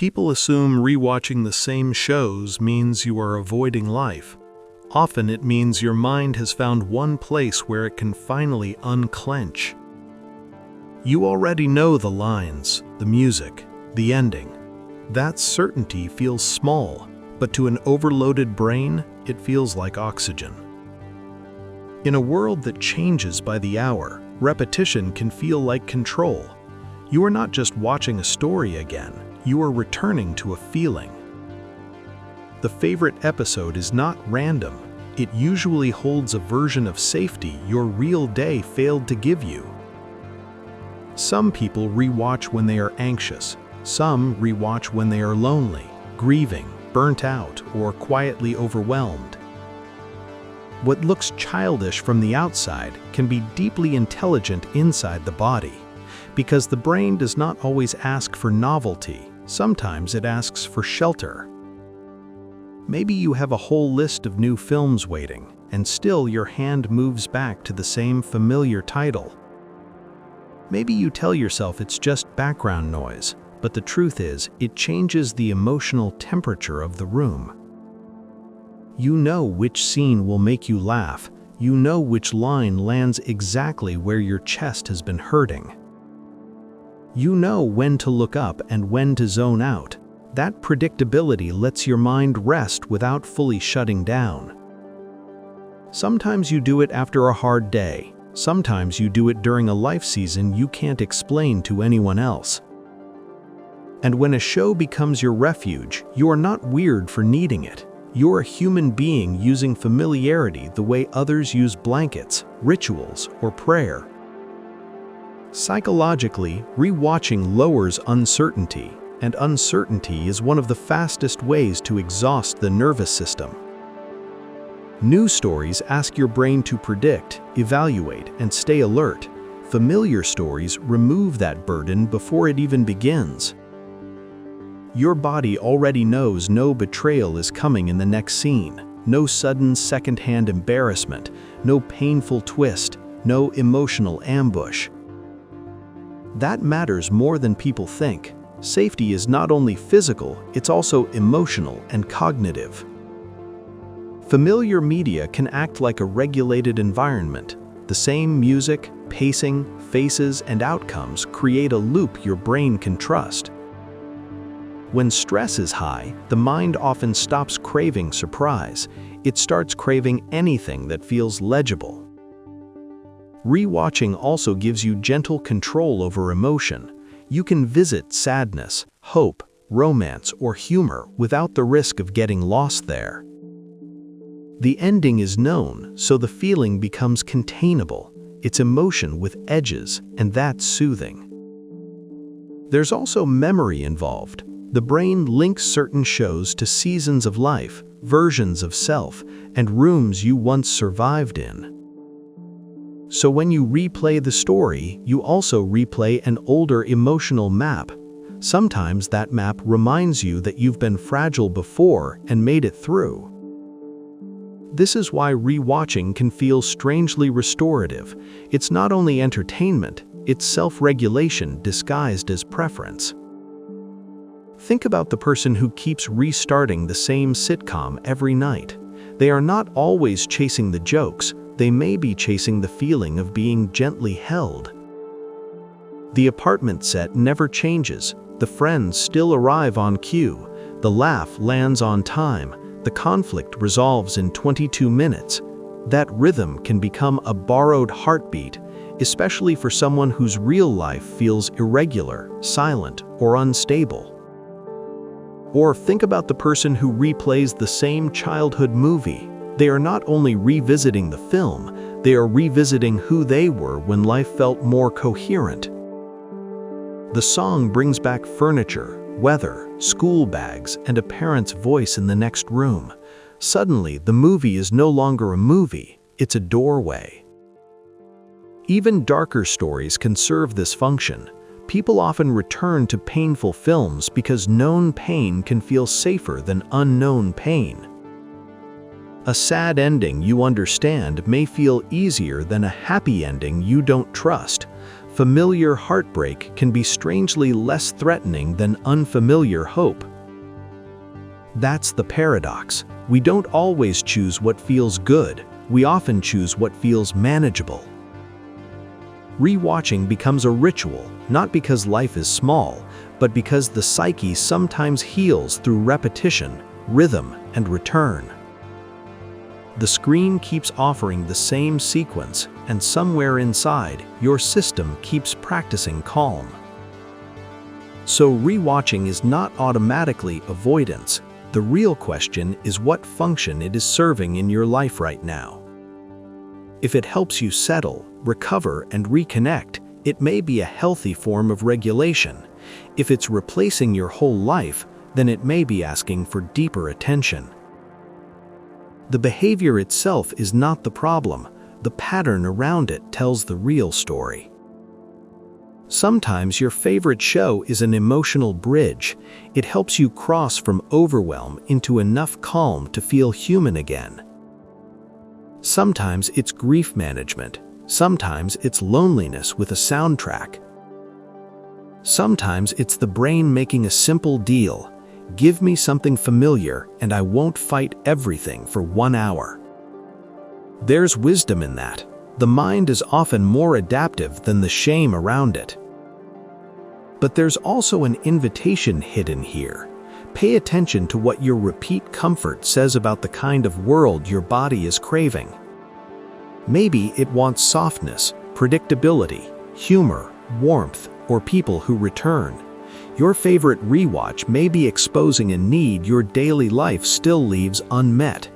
People assume rewatching the same shows means you are avoiding life. Often it means your mind has found one place where it can finally unclench. You already know the lines, the music, the ending. That certainty feels small, but to an overloaded brain, it feels like oxygen. In a world that changes by the hour, repetition can feel like control. You are not just watching a story again, you are returning to a feeling. The favorite episode is not random. It usually holds a version of safety your real day failed to give you. Some people rewatch when they are anxious. Some rewatch when they are lonely, grieving, burnt out, or quietly overwhelmed. What looks childish from the outside can be deeply intelligent inside the body, because the brain does not always ask for novelty. Sometimes it asks for shelter. Maybe you have a whole list of new films waiting, and still your hand moves back to the same familiar title. Maybe you tell yourself it's just background noise, but the truth is, it changes the emotional temperature of the room. You know which scene will make you laugh. You know which line lands exactly where your chest has been hurting. You know when to look up and when to zone out. That predictability lets your mind rest without fully shutting down. Sometimes you do it after a hard day. Sometimes you do it during a life season you can't explain to anyone else. And when a show becomes your refuge, you are not weird for needing it. You're a human being using familiarity the way others use blankets, rituals, or prayer. Psychologically, rewatching lowers uncertainty, and uncertainty is one of the fastest ways to exhaust the nervous system. New stories ask your brain to predict, evaluate, and stay alert. Familiar stories remove that burden before it even begins. Your body already knows no betrayal is coming in the next scene, no sudden second-hand embarrassment, no painful twist, no emotional ambush. That matters more than people think. Safety is not only physical, it's also emotional and cognitive. Familiar media can act like a regulated environment. The same music, pacing, faces, and outcomes create a loop your brain can trust. When stress is high, the mind often stops craving surprise. It starts craving anything that feels legible. Rewatching also gives you gentle control over emotion. You can visit sadness, hope, romance, or humor without the risk of getting lost there. The ending is known, so the feeling becomes containable. It's emotion with edges, and that's soothing. There's also memory involved. The brain links certain shows to seasons of life, versions of self, and rooms you once survived in. So when you replay the story, you also replay an older emotional map. Sometimes that map reminds you that you've been fragile before and made it through. This is why rewatching can feel strangely restorative. It's not only entertainment, it's self-regulation disguised as preference. Think about the person who keeps restarting the same sitcom every night. They are not always chasing the jokes. They may be chasing the feeling of being gently held. The apartment set never changes. The friends still arrive on cue. The laugh lands on time. The conflict resolves in 22 minutes. That rhythm can become a borrowed heartbeat, especially for someone whose real life feels irregular, silent, or unstable. Or think about the person who replays the same childhood movie. They are not only revisiting the film, they are revisiting who they were when life felt more coherent. The song brings back furniture, weather, school bags, and a parent's voice in the next room. Suddenly, the movie is no longer a movie, it's a doorway. Even darker stories can serve this function. People often return to painful films because known pain can feel safer than unknown pain. A sad ending you understand may feel easier than a happy ending you don't trust. Familiar heartbreak can be strangely less threatening than unfamiliar hope. That's the paradox. We don't always choose what feels good. We often choose what feels manageable. Rewatching becomes a ritual, not because life is small, but because the psyche sometimes heals through repetition, rhythm, and return. The screen keeps offering the same sequence, and somewhere inside, your system keeps practicing calm. So rewatching is not automatically avoidance. The real question is what function it is serving in your life right now. If it helps you settle, recover, and reconnect, it may be a healthy form of regulation. If it's replacing your whole life, then it may be asking for deeper attention. The behavior itself is not the problem. The pattern around it tells the real story. Sometimes your favorite show is an emotional bridge. It helps you cross from overwhelm into enough calm to feel human again. Sometimes it's grief management. Sometimes it's loneliness with a soundtrack. Sometimes it's the brain making a simple deal. Give me something familiar and I won't fight everything for 1 hour. There's wisdom in that. The mind is often more adaptive than the shame around it. But there's also an invitation hidden here. Pay attention to what your repeat comfort says about the kind of world your body is craving. Maybe it wants softness, predictability, humor, warmth, or people who return. Your favorite rewatch may be exposing a need your daily life still leaves unmet.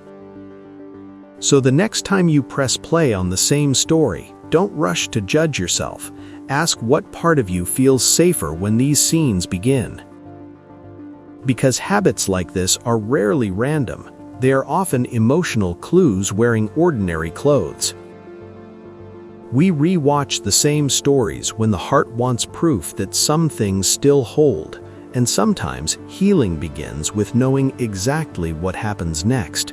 So the next time you press play on the same story, don't rush to judge yourself. Ask what part of you feels safer when these scenes begin. Because habits like this are rarely random. They are often emotional clues wearing ordinary clothes. We rewatch the same stories when the heart wants proof that some things still hold, and sometimes healing begins with knowing exactly what happens next.